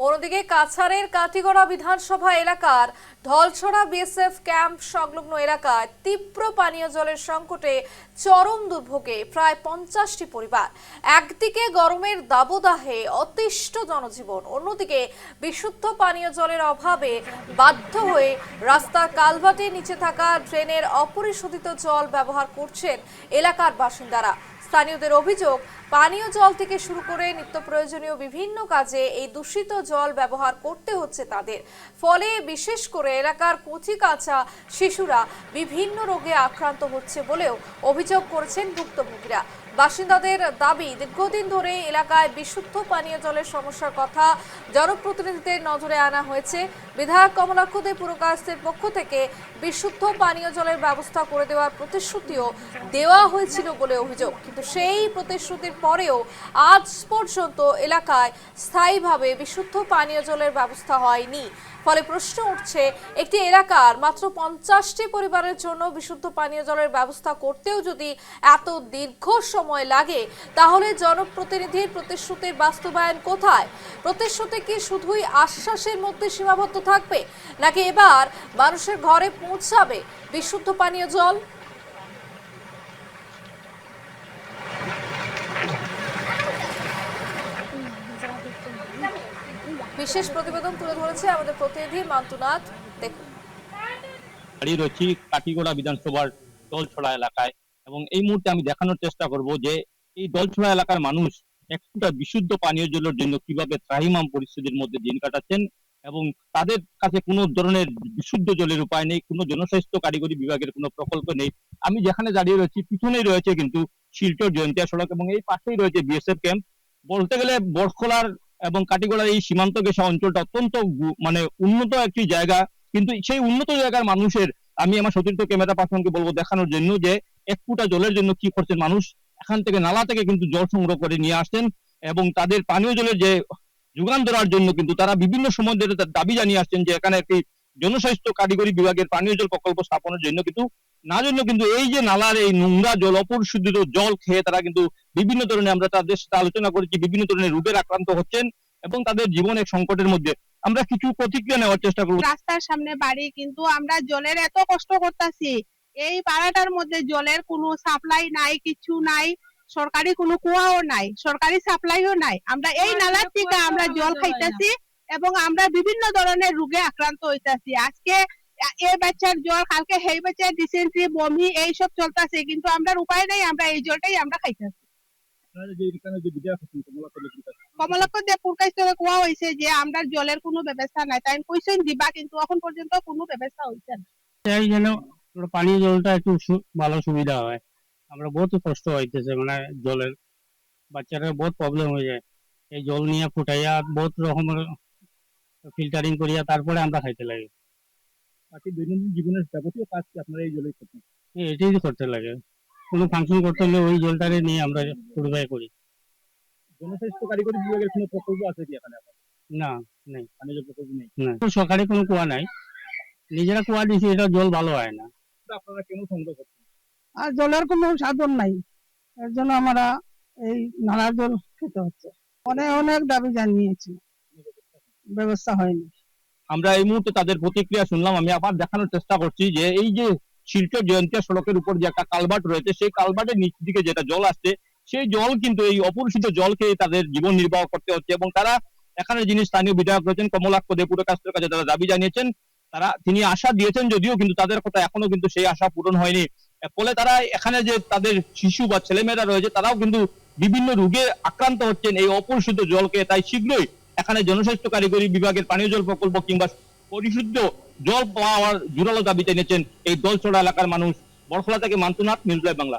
অন্যদিকে কাছাড়ের কাটিগড়া বিধানসভা এলাকার ঢলছড়া বিএসএফ ক্যাম্প সংলগ্ন এলাকায় তীব্র পানীয় জলের সংকটে চরম দুর্ভোগে প্রায় 50টি পরিবার। একদিকে গরমের দাবদাহে অতিষ্ঠ জনজীবন, অন্যদিকে বিশুদ্ধ পানীয় জলের অভাবে বাধ্য হয়ে রাস্তার কালভার্টের নিচে থাকা ড্রেনের অপরিশোধিত জল ব্যবহার করছেন এলাকার বাসিন্দারা। স্থানীয়দের অভিযোগ, পানীয় জল থেকে শুরু করে নিত্য প্রয়োজনীয় বিভিন্ন কাজে এই দূষিত জল ব্যবহার করতে হচ্ছে তাদের। ফলে বিশেষ করে এলাকার কচি কাঁচা শিশুরা বিভিন্ন রোগে আক্রান্ত হচ্ছে বলেও অভিযোগ করেছেন ভুক্তভোগীরা। বাসিন্দাদের দাবি, দীর্ঘদিন ধরে এলাকায় বিশুদ্ধ পানীয় জলের সমস্যার কথা জনপ্রতিনিধিদের নজরে আনা হয়েছে। বিধায়ক কমলাক্ষ দে পুরকায়স্থের পক্ষ থেকে বিশুদ্ধ পানীয় জলের ব্যবস্থা করে দেওয়ার প্রতিশ্রুতিও দেওয়া হয়েছিল বলে অভিযোগ, কিন্তু সেই প্রতিশ্রুতির পরেও আজ পর্যন্ত এলাকায় স্থায়ীভাবে বিশুদ্ধ পানীয় জলের ব্যবস্থা হয়নি। ফলে প্রশ্ন উঠছে, একটি এলাকার মাত্র 50টি পরিবারের জন্য বিশুদ্ধ পানীয় জলের ব্যবস্থা করতেও যদি এত দীর্ঘ সময় লাগে, তাহলে জনপ্রতিনিধির প্রতিশ্রুতির বাস্তবায়ন কোথায়? প্রতিশ্রুতি কি শুধুই আশ্বাসের মধ্যে সীমাবদ্ধ থাকবে, নাকি এবার মানুষের ঘরে পৌঁছাবে বিশুদ্ধ পানীয় জল? বিশেষ প্রতিবেদন তুলে ধরেছে আমাদের প্রতিনিধি মান্তুনাথ। দেখুন, দাঁড়িয়ে রয়েছি কাটিগড়া বিধানসভার দলছড়া এলাকায়, এবং এই মুহূর্তে আমি দেখানোর চেষ্টা করব যে এই দলছড়া এলাকার মানুষ একটা বিশুদ্ধ পানীয় জলের জন্য কিভাবে ত্রাহিমাম পরিস্থিতির মধ্যে দিন কাটাচ্ছেন, এবং তাদের কাছে কোনো ধরনের বিশুদ্ধ জলের উপায় নেই, কোনো জনস্বাস্থ্য কারিগরি বিভাগের কোনো প্রকল্প নেই। আমি যেখানে দাঁড়িয়ে রয়েছি, পিছনেই রয়েছে কিন্তু শিলচর জয়ন্তিয়া সড়ক, এবং এই পাশেই রয়েছে বিএসএফ ক্যাম্প। বলতে গেলে বরখলার এবং কাটিগড়ার এই সীমান্ত ঘেঁষা অঞ্চলটা অত্যন্ত উন্নত একটি জায়গা, কিন্তু সেই উন্নত জায়গার মানুষের আমি আমার সতীর্থ ক্যামেরা পার্সনকে বলবো দেখানোর জন্য যে এক ফুটা জলের জন্য কি করছেন মানুষ। এখান থেকে নালা থেকে কিন্তু জল সংগ্রহ করে নিয়ে আসছেন, এবং তাদের পানীয় জলের যে যোগান ধরার জন্য কিন্তু তারা বিভিন্ন সময় ধরে দাবি জানিয়ে আসছেন যে এখানে একটি জনস্বাস্থ্য কারিগরি বিভাগের পানীয় জল প্রকল্প স্থাপনের জন্য, কিন্তু এই যে নালার এই নোংরা জল, অপরিশোধিত জল খেয়ে তারা কিন্তু বিভিন্ন ধরনের, আমরা তাদের সাথে আলোচনা করেছি, বিভিন্ন ধরনের রোগের আক্রান্ত হচ্ছেন এবং তাদের জীবন এক সংকটের মধ্যে। আমরা কিছু প্রতিক্রিয়া নেওয়ার চেষ্টা করব। রাস্তার সামনে বাড়ি, কিন্তু আমরা জলের এত কষ্ট করতেছি, এই পাড়াটার মধ্যে জলের কোনো সাপ্লাই নাই, কিছু নাই, সরকারি কোনো কুয়াও নাই, সরকারি সাপ্লাইও নাই। আমরা এই নালার থেকে আমরা জল খাইতেছি এবং আমরা বিভিন্ন ধরনের রোগে আক্রান্ত হইতাছি। আজকে এই বাচ্চার জ্বর, কালকে সেই বাচ্চার ডিসেন্ট্রি, বমি এইসব চলতেছে, কিন্তু আমরা উপায় নাই, আমরা এই জলটাই আমরা খাইতেছি। কমলাক্ষ দে পুরকায়স্থরে কোয়া হয়েছে যে আমরা জলের কোনো ব্যবস্থা নাই, তাই কইছেন দিবা, কিন্তু এখন পর্যন্ত কোনো ব্যবস্থা হইছে না। চাই যেন পানীয় জলটা একটু ভালো সুবিধা হয়। আমরা বহুত কষ্ট হইতেছে, মানে জলের বাচ্চারা বহুত প্রবলেম হয়ে যায়। এই জল নিয়ে ফুটাইয়া বহুত রকমের ফিল্টারিং করিয়া তারপরে আমরা খাইতে লাগে। বাকি দৈনন্দিন জীবনের যাবতীয় কাজ কি আপনারা এই জলেই করতেন? এটাই করতে লাগে, কোনো ফাংশন করতে হলে ওই জলটারে নিয়ে আমরা পুরোটাই করি। জনস্বাস্থ্য কারিগরি বিভাগের কোনো প্রকল্প আছে কি এখানে? না, নেই, পানীয় জল প্রকল্প নেই। না, সরকারি কোনো কুয়া নাই, নিজেরা কুয়া দিছি, এটা জল ভালো হয় না। আপনারা কেন সংগ্রহ করছেন? আর জলের কোনো সাধন নাই, এর জন্য আমরা এই নালার জল খেতে হচ্ছে। অনেক অনেক দাবি জানিয়েছি, ব্যবস্থা হয়নি। আমরা এই মুহূর্তে তাদের প্রতিক্রিয়া শুনলাম। আমি আবার দেখানোর চেষ্টা করছি যে এই যে শিলচর জয়ন্তিয়া সড়কের উপর যে একটা কালভার্ট রয়েছে, সেই কালভার্টের নিচ দিকে যেটা জল আসছে, সেই জল কিন্তু এই অপরিশোধিত জল খেয়ে তাদের জীবন নির্বাহ করতে হচ্ছে, এবং তারা এখানে যিনি স্থানীয় বিধায়ক রয়েছেন কমলাক্ষ দে পুরকায়স্থের কাছে তারা দাবি জানিয়েছেন। তিনি আশা দিয়েছেন যদিও, কিন্তু তাদের কথা এখনো কিন্তু সেই আশা পূরণ হয়নি। ফলে তারা এখানে যে তাদের শিশু বা ছেলেমেয়েরা রয়েছে, তারাও কিন্তু বিভিন্ন রোগে আক্রান্ত হচ্ছেন এই অপরিশোধিত জলকে। তাই শীঘ্রই এখানে জনস্বাস্থ্য কারিগরি বিভাগের পানীয় জল প্রকল্প কিংবা পরিশুদ্ধ জল পাওয়ার জোরালো দাবি জানিয়েছেন এই দলছড়া এলাকার মানুষ। বরখলা থেকে মান্তুনাথ, নিউজ লাইভ বাংলা।